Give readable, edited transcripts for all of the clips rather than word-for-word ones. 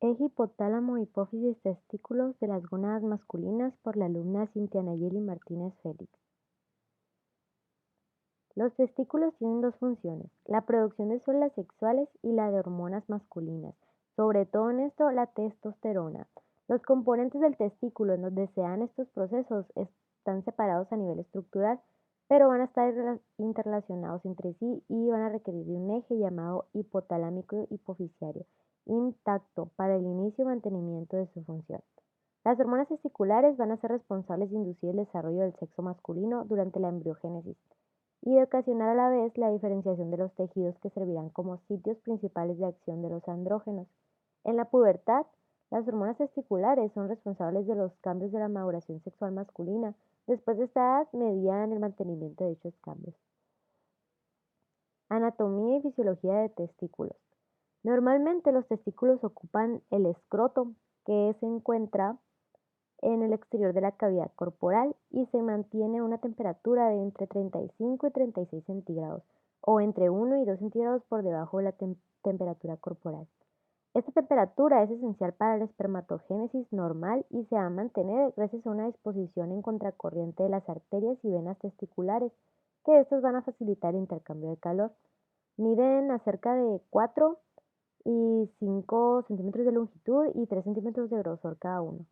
Eje hipotálamo, hipófisis, testículos de las gónadas masculinas por la alumna Cintia Nayeli Martínez Félix. Los testículos tienen dos funciones, la producción de células sexuales y la de hormonas masculinas, sobre todo en esto la testosterona. Los componentes del testículo en donde se dan estos procesos están separados a nivel estructural, pero van a estar interrelacionados entre sí y van a requerir de un eje llamado hipotalámico hipofisiario intacto para el inicio y mantenimiento de su función. Las hormonas testiculares van a ser responsables de inducir el desarrollo del sexo masculino durante la embriogénesis y de ocasionar a la vez la diferenciación de los tejidos que servirán como sitios principales de acción de los andrógenos. En la pubertad, las hormonas testiculares son responsables de los cambios de la maduración sexual masculina. Después de esta edad, median el mantenimiento de dichos cambios. Anatomía y fisiología de testículos. Normalmente los testículos ocupan el escroto, que se encuentra en el exterior de la cavidad corporal y se mantiene a una temperatura de entre 35 y 36 centígrados o entre 1 y 2 centígrados por debajo de la temperatura corporal. Esta temperatura es esencial para la espermatogénesis normal y se va a mantener gracias a una disposición en contracorriente de las arterias y venas testiculares, que estas van a facilitar el intercambio de calor. Miden a cerca de 4 y 5 centímetros de longitud y 3 centímetros de grosor cada uno.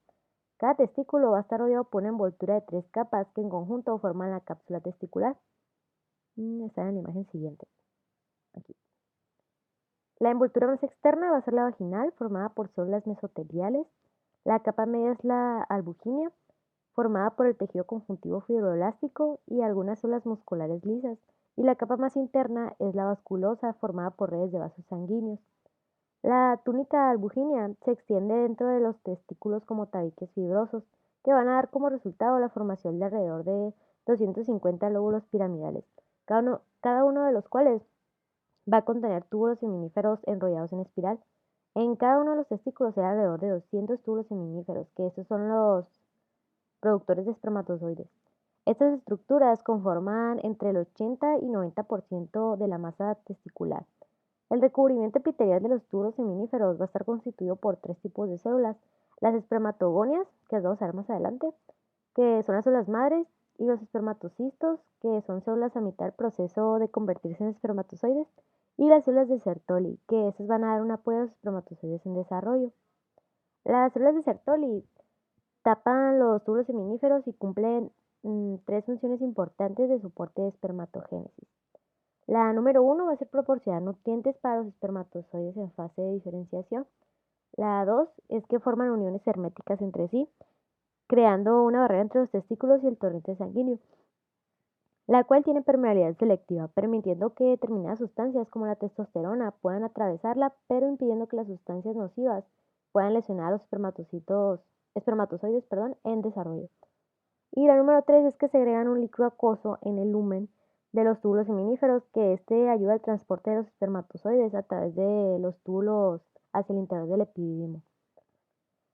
Cada testículo va a estar rodeado por una envoltura de 3 capas que en conjunto forman la cápsula testicular. Está en la imagen siguiente. Aquí. La envoltura más externa va a ser la vaginal, formada por células mesoteliales. La capa media es la albuginia, formada por el tejido conjuntivo fibroelástico y algunas células musculares lisas. Y la capa más interna es la vasculosa, formada por redes de vasos sanguíneos. La túnica albuginia se extiende dentro de los testículos como tabiques fibrosos, que van a dar como resultado la formación de alrededor de 250 lóbulos piramidales, cada uno de los cuales va a contener túbulos seminíferos enrollados en espiral. En cada uno de los testículos hay alrededor de 200 túbulos seminíferos, que estos son los productores de espermatozoides. Estas estructuras conforman entre el 80 y 90% de la masa testicular. El recubrimiento epitelial de los túbulos seminíferos va a estar constituido por 3 tipos de células: las espermatogonias, que las vamos a ver más adelante, que son las células madres, y los espermatocistos, que son células a mitad del proceso de convertirse en espermatozoides, y las células de Sertoli, que esas van a dar un apoyo a los espermatozoides en desarrollo. Las células de Sertoli tapan los túbulos seminíferos y cumplen 3 funciones importantes de soporte de espermatogénesis. La número 1 va a ser proporcionar nutrientes para los espermatozoides en fase de diferenciación. La 2 es que forman uniones herméticas entre sí, creando una barrera entre los testículos y el torrente sanguíneo, la cual tiene permeabilidad selectiva, permitiendo que determinadas sustancias como la testosterona puedan atravesarla, pero impidiendo que las sustancias nocivas puedan lesionar a los espermatozoides en desarrollo. Y la número 3 es que segregan un líquido acuoso en el lumen de los túbulos seminíferos, que ayuda al transporte de los espermatozoides a través de los túbulos hacia el interior del epidídimo.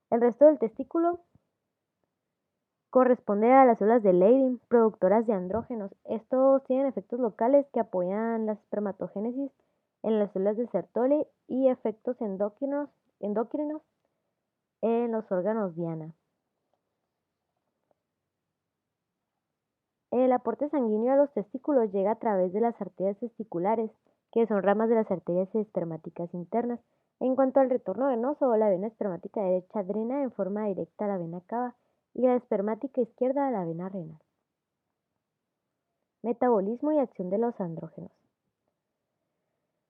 El resto del testículo corresponde a las células de Leydig, productoras de andrógenos. Estos tienen efectos locales que apoyan la espermatogénesis en las células de Sertoli y efectos endocrinos en los órganos diana. El aporte sanguíneo a los testículos llega a través de las arterias testiculares, que son ramas de las arterias espermáticas internas. En cuanto al retorno venoso, la vena espermática derecha drena en forma directa a la vena cava y la espermática izquierda a la vena renal. Metabolismo y acción de los andrógenos.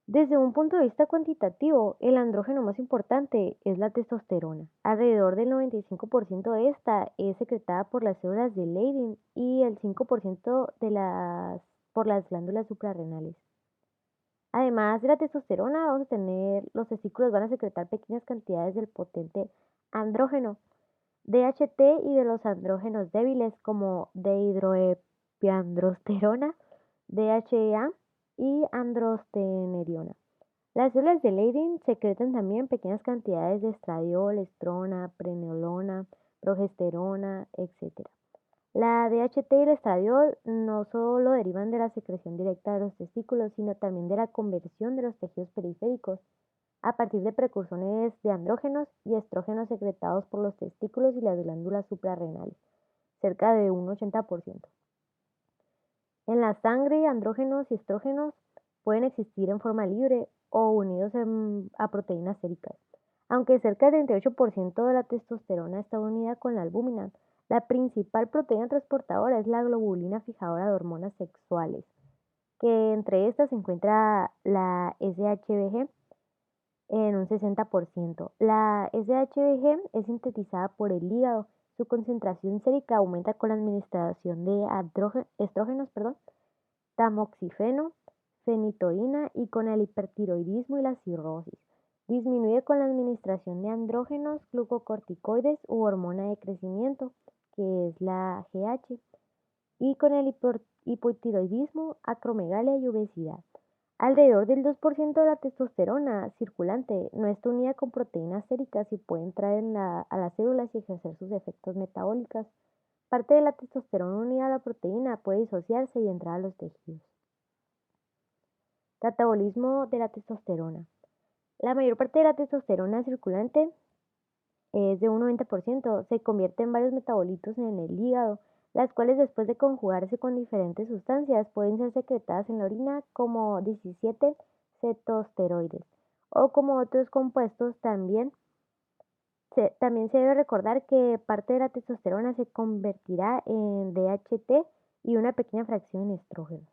Desde un punto de vista cuantitativo, el andrógeno más importante es la testosterona. Alrededor del 95% de esta es secretada por las células de Leydig y el 5% por las glándulas suprarrenales. Además de la testosterona, los testículos van a secretar pequeñas cantidades del potente andrógeno DHT y de los andrógenos débiles como dehidroepiandrosterona, DHEA y androstenediona. Las células de Leydig secretan también pequeñas cantidades de estradiol, estrona, prenolona, progesterona, etc. La DHT y el estradiol no solo derivan de la secreción directa de los testículos, sino también de la conversión de los tejidos periféricos a partir de precursores de andrógenos y estrógenos secretados por los testículos y las glándulas suprarrenales, cerca de un 80%. En la sangre, andrógenos y estrógenos pueden existir en forma libre o unidos a proteínas séricas. Aunque cerca del 38% de la testosterona está unida con la albúmina, la principal proteína transportadora es la globulina fijadora de hormonas sexuales, que entre estas se encuentra la SHBG en un 60%. La SHBG es sintetizada por el hígado. Su concentración sérica aumenta con la administración de estrógenos, tamoxifeno, fenitoína y con el hipertiroidismo y la cirrosis. Disminuye con la administración de andrógenos, glucocorticoides u hormona de crecimiento, que es la GH, y con el hipotiroidismo, acromegalia y obesidad. Alrededor del 2% de la testosterona circulante no está unida con proteínas séricas y puede entrar a las células y ejercer sus efectos metabólicos. Parte de la testosterona unida a la proteína puede disociarse y entrar a los tejidos. Catabolismo de la testosterona. La mayor parte de la testosterona circulante es de un 90%, se convierte en varios metabolitos en el hígado, las cuales después de conjugarse con diferentes sustancias pueden ser secretadas en la orina como 17 cetosteroides o como otros compuestos. También se debe recordar que parte de la testosterona se convertirá en DHT y una pequeña fracción en estrógenos.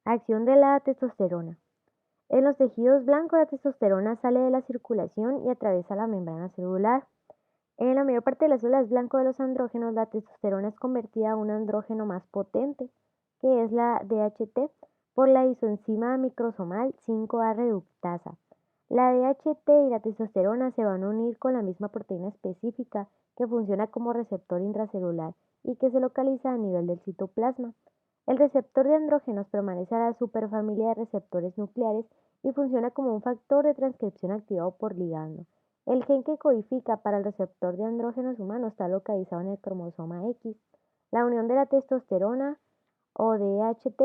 Acción de la testosterona. En los tejidos blancos, la testosterona sale de la circulación y atraviesa la membrana celular. En la mayor parte de las células blanco de los andrógenos, la testosterona es convertida a un andrógeno más potente, que es la DHT, por la isoenzima microsomal 5A reductasa. La DHT y la testosterona se van a unir con la misma proteína específica que funciona como receptor intracelular y que se localiza a nivel del citoplasma. El receptor de andrógenos permanece a la superfamilia de receptores nucleares y funciona como un factor de transcripción activado por ligando. El gen que codifica para el receptor de andrógenos humanos está localizado en el cromosoma X. La unión de la testosterona o DHT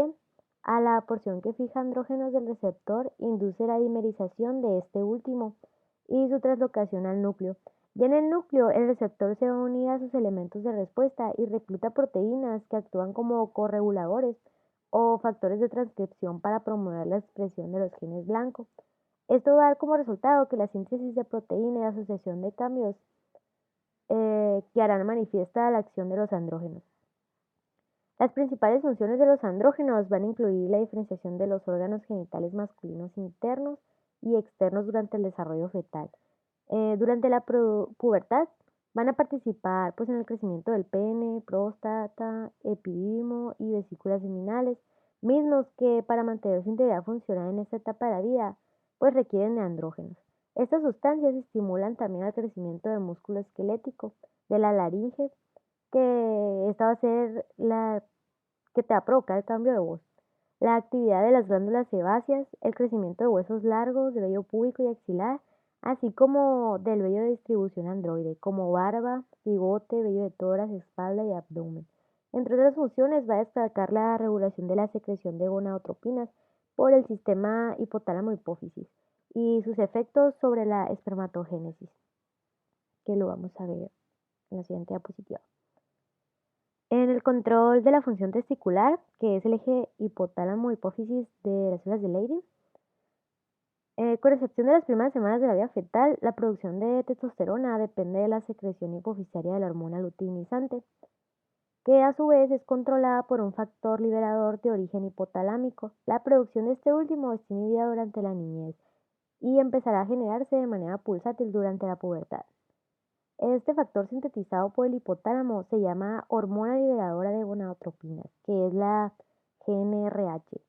a la porción que fija andrógenos del receptor induce la dimerización de este último y su translocación al núcleo. Ya en el núcleo, el receptor se va a unir a sus elementos de respuesta y recluta proteínas que actúan como correguladores o factores de transcripción para promover la expresión de los genes blancos. Esto va a dar como resultado que la síntesis de proteína y la asociación de cambios que harán manifiesta la acción de los andrógenos. Las principales funciones de los andrógenos van a incluir la diferenciación de los órganos genitales masculinos internos y externos durante el desarrollo fetal. Durante la pubertad van a participar en el crecimiento del pene, próstata, epidídimo y vesículas seminales, mismos que para mantener su integridad funcional en esta etapa de la vida, requieren de andrógenos. Estas sustancias estimulan también el crecimiento del músculo esquelético, de la laringe, que esta va a ser la que te va a provocar el cambio de voz. La actividad de las glándulas sebáceas, el crecimiento de huesos largos, de vello púbico y axilar, así como del vello de distribución androide, como barba, bigote, vello de tórax, espalda y abdomen. Entre otras funciones va a destacar la regulación de la secreción de gonadotropinas por el sistema hipotálamo-hipófisis y sus efectos sobre la espermatogénesis, que lo vamos a ver en la siguiente diapositiva. En el control de la función testicular, que es el eje hipotálamo-hipófisis de las células de Leydig, con excepción de las primeras semanas de la vida fetal, la producción de testosterona depende de la secreción hipoficiaria de la hormona luteinizante, que a su vez es controlada por un factor liberador de origen hipotalámico. La producción de este último está inhibida durante la niñez y empezará a generarse de manera pulsátil durante la pubertad. Este factor sintetizado por el hipotálamo se llama hormona liberadora de gonadotropinas, que es la GnRH.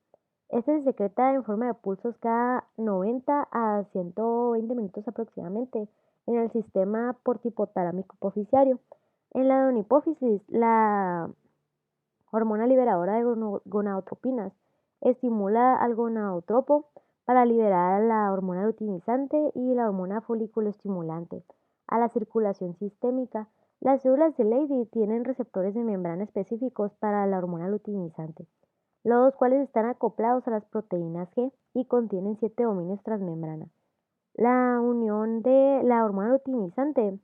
Este se secreta en forma de pulsos cada 90 a 120 minutos aproximadamente en el sistema portipotalámico hipoficiario. En la donihipófisis, la hormona liberadora de gonadotropinas estimula al gonadotropo para liberar la hormona luteinizante y la hormona folículo-estimulante a la circulación sistémica. Las células de Leydig tienen receptores de membrana específicos para la hormona luteinizante. los cuales están acoplados a las proteínas G y contienen 7 dominios transmembrana. La unión de la hormona luteinizante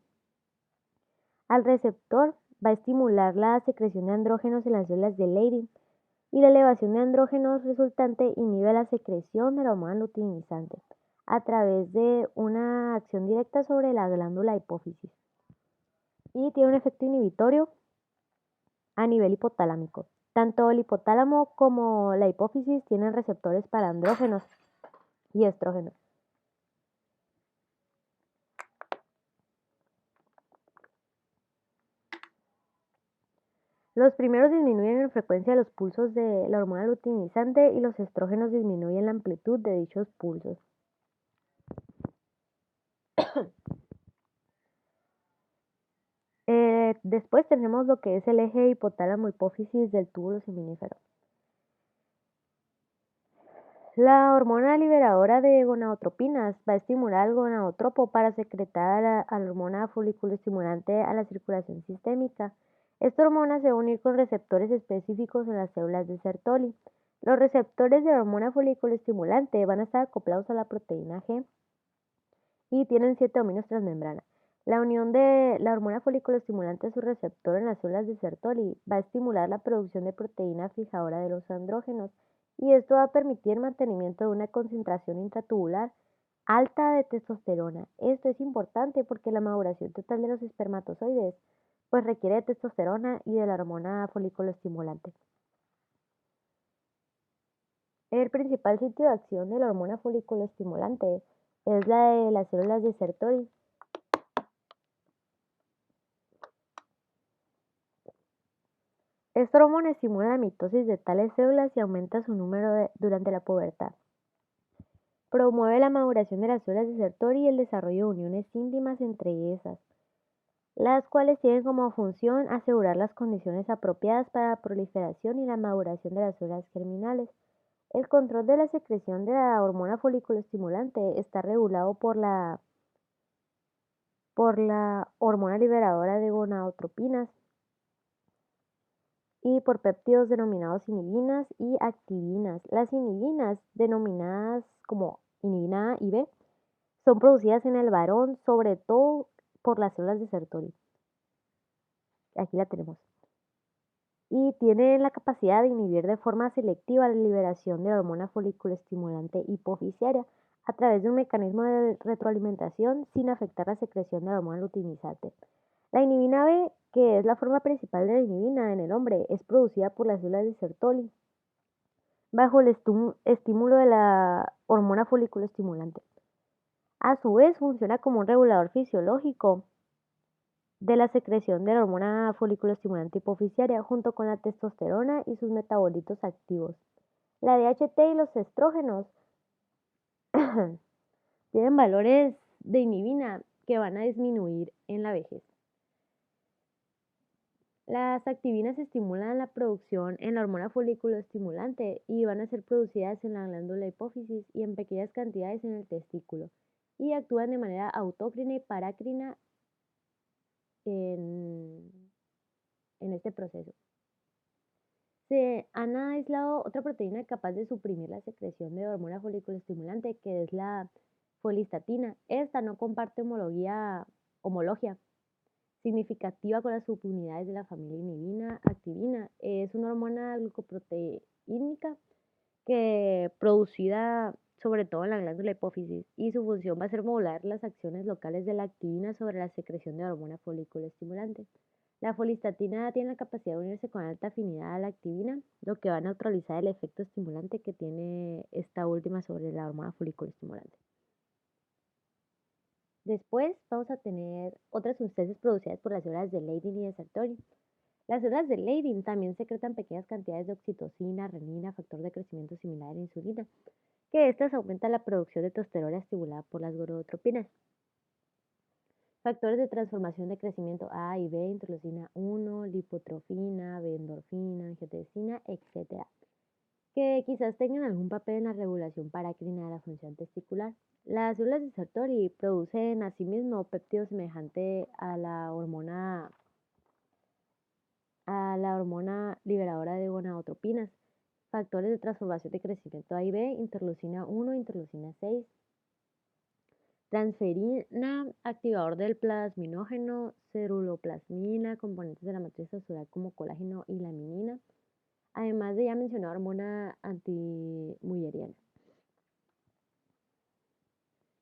al receptor va a estimular la secreción de andrógenos en las células de Leydig y la elevación de andrógenos resultante inhibe la secreción de la hormona luteinizante a través de una acción directa sobre la glándula hipófisis y tiene un efecto inhibitorio a nivel hipotalámico. Tanto el hipotálamo como la hipófisis tienen receptores para andrógenos y estrógenos. Los primeros disminuyen en frecuencia los pulsos de la hormona luteinizante y los estrógenos disminuyen la amplitud de dichos pulsos. Después tenemos lo que es el eje hipotálamo-hipófisis del túbulo seminífero. La hormona liberadora de gonadotropinas va a estimular al gonadotropo para secretar a la hormona foliculoestimulante a la circulación sistémica. Esta hormona se va a unir con receptores específicos en las células de Sertoli. Los receptores de la hormona foliculoestimulante van a estar acoplados a la proteína G y tienen 7 dominios transmembrana. La unión de la hormona foliculoestimulante a su receptor en las células de Sertoli va a estimular la producción de proteína fijadora de los andrógenos y esto va a permitir el mantenimiento de una concentración intratubular alta de testosterona. Esto es importante porque la maduración total de los espermatozoides pues requiere de testosterona y de la hormona foliculoestimulante. El principal sitio de acción de la hormona foliculoestimulante es la de las células de Sertoli. Esta hormona estimula la mitosis de tales células y aumenta su número durante la pubertad. Promueve la maduración de las células de Sertoli y el desarrollo de uniones íntimas entre esas, las cuales tienen como función asegurar las condiciones apropiadas para la proliferación y la maduración de las células germinales. El control de la secreción de la hormona foliculoestimulante está regulado por la hormona liberadora de gonadotropinas y por péptidos denominados inhibinas y activinas. Las inhibinas, denominadas como inhibina A y B, son producidas en el varón, sobre todo por las células de Sertoli. Aquí la tenemos. Y tienen la capacidad de inhibir de forma selectiva la liberación de la hormona foliculoestimulante hipofisiaria a través de un mecanismo de retroalimentación sin afectar la secreción de la hormona luteinizante. La inhibina B, que es la forma principal de la inhibina en el hombre, es producida por las células de Sertoli bajo el estímulo de la hormona foliculoestimulante. A su vez, funciona como un regulador fisiológico de la secreción de la hormona foliculoestimulante hipofisiaria junto con la testosterona y sus metabolitos activos. La DHT y los estrógenos tienen valores de inhibina que van a disminuir en la vejez. Las activinas estimulan la producción en la hormona foliculoestimulante y van a ser producidas en la glándula hipófisis y en pequeñas cantidades en el testículo y actúan de manera autócrina y parácrina en este proceso. Se han aislado otra proteína capaz de suprimir la secreción de hormona foliculoestimulante, que es la folistatina. Esta no comparte homologia significativa con las subunidades de la familia inhibina activina. Es una hormona glucoproteínica que producida sobre todo en la glándula hipófisis y su función va a ser modular las acciones locales de la activina sobre la secreción de hormona foliculoestimulante. La folistatina tiene la capacidad de unirse con alta afinidad a la activina, lo que va a neutralizar el efecto estimulante que tiene esta última sobre la hormona foliculoestimulante. Después vamos a tener otras sustancias producidas por las células de Leydig y de Sertoli. Las células de Leydig también secretan pequeñas cantidades de oxitocina, renina, factor de crecimiento similar a la insulina, que estas aumentan la producción de testosterona estimulada por las gonadotropinas. Factores de transformación de crecimiento A y B, interleucina 1, lipotrofina, B-endorfina, angiotensina, etc., que quizás tengan algún papel en la regulación parácrina de la función testicular. Las células de Sertoli producen asimismo péptidos semejantes a la hormona liberadora de gonadotropinas, factores de transformación de crecimiento A y B, interleucina 1, interleucina 6, transferina, activador del plasminógeno, ceruloplasmina, componentes de la matriz celular como colágeno y laminina, además de ya mencionar hormona antimulleriana.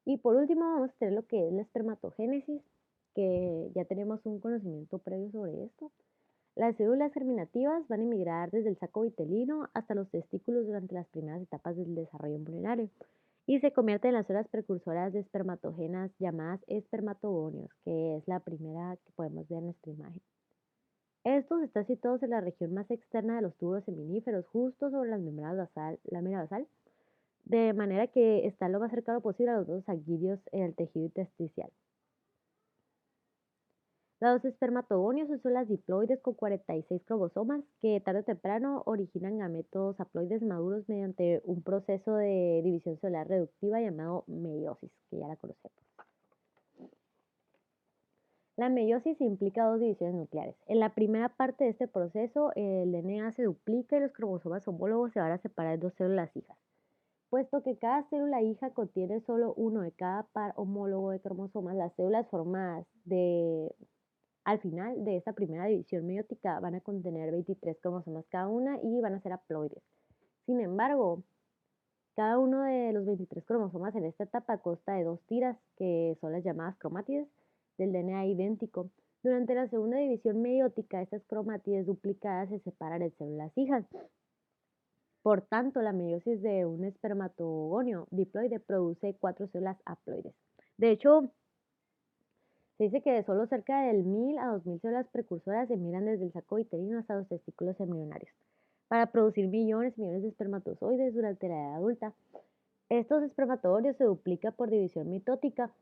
Y por último vamos a tener lo que es la espermatogénesis, que ya tenemos un conocimiento previo sobre esto. Las células germinativas van a emigrar desde el saco vitelino hasta los testículos durante las primeras etapas del desarrollo embrionario y se convierten en las células precursoras de espermatógenas llamadas espermatogonios, que es la primera que podemos ver en nuestra imagen. Estos están situados en la región más externa de los túbulos seminíferos, justo sobre las membranas lámina basal, de manera que están lo más cercano posible a los dos sanguíneos en el tejido intersticial. Los espermatogonios son células diploides con 46 cromosomas que tarde o temprano originan gametos haploides maduros mediante un proceso de división celular reductiva llamado meiosis, que ya la conocemos. La meiosis implica dos divisiones nucleares. En la primera parte de este proceso, el DNA se duplica y los cromosomas homólogos se van a separar en dos células hijas. Puesto que cada célula hija contiene solo uno de cada par homólogo de cromosomas, las células formadas al final de esta primera división meiótica van a contener 23 cromosomas cada una y van a ser haploides. Sin embargo, cada uno de los 23 cromosomas en esta etapa consta de dos tiras, que son las llamadas cromátides, del DNA idéntico. Durante la segunda división meiótica, estas cromátides duplicadas se separan en células hijas. Por tanto, la meiosis de un espermatogonio diploide produce 4 células haploides. De hecho, se dice que solo cerca del 1000 a 2000 células precursoras se migran desde el saco uterino hasta los testículos embrionarios para producir millones y millones de espermatozoides durante la edad adulta. Estos espermatogonios se duplican por división mitótica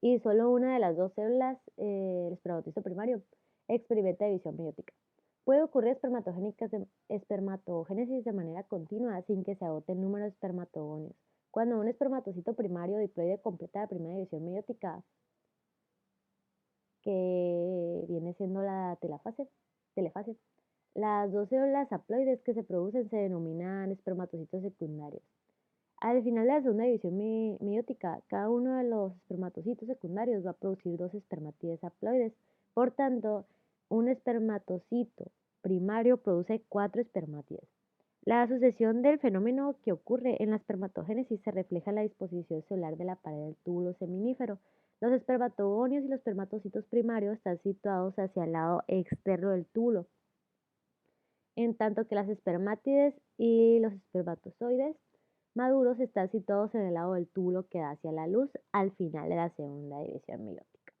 y solo una de las dos células, el espermatozoide primario, experimenta división meiótica. Puede ocurrir espermatogénesis de manera continua sin que se agote el número de espermatogonios. Cuando un espermatocito primario diploide completa la primera división meiótica, que viene siendo la telefase, las dos células haploides que se producen se denominan espermatocitos secundarios. Al final de la segunda división meiótica, cada uno de los espermatocitos secundarios va a producir dos espermatides haploides. Por tanto, un espermatocito primario produce 4 espermatides. La sucesión del fenómeno que ocurre en la espermatogénesis se refleja en la disposición celular de la pared del túbulo seminífero. Los espermatogonios y los espermatocitos primarios están situados hacia el lado externo del túbulo, en tanto que las espermátides y los espermatozoides maduros están situados en el lado del túbulo que da hacia la luz al final de la segunda división meiótica.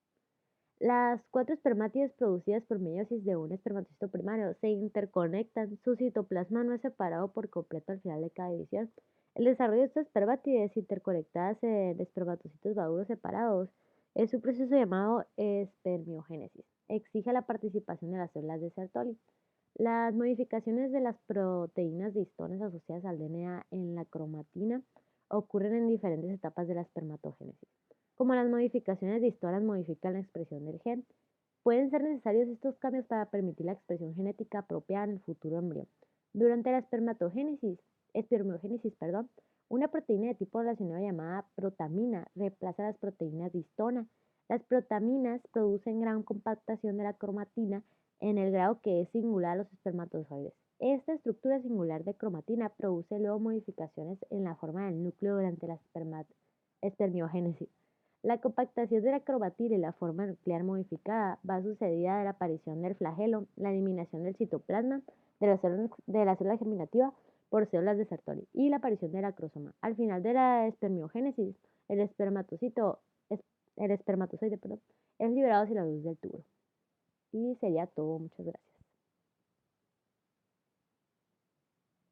Las 4 espermátides producidas por meiosis de un espermatocito primario se interconectan, su citoplasma no es separado por completo al final de cada división. El desarrollo de estas espermátides interconectadas en espermatocitos maduros separados es un proceso llamado espermiogénesis. Exige la participación de las células de Sertoli. Las modificaciones de las proteínas de histonas asociadas al DNA en la cromatina ocurren en diferentes etapas de la espermatogénesis. Como las modificaciones de histonas modifican la expresión del gen, pueden ser necesarios estos cambios para permitir la expresión genética apropiada en el futuro embrión. Durante la espermiogénesis, una proteína de tipo relacionado llamada protamina reemplaza las proteínas de histona. Las protaminas producen gran compactación de la cromatina en el grado que es singular a los espermatozoides. Esta estructura singular de cromatina produce luego modificaciones en la forma del núcleo durante la espermiogénesis. La compactación de la cromatina y la forma nuclear modificada va sucedida de la aparición del flagelo, la eliminación del citoplasma de la célula germinativa por células de Sertoli y la aparición del acrosoma. Al final de la espermiogénesis, el espermatozoide es liberado hacia la luz del túbulo. Y sería todo. Muchas gracias.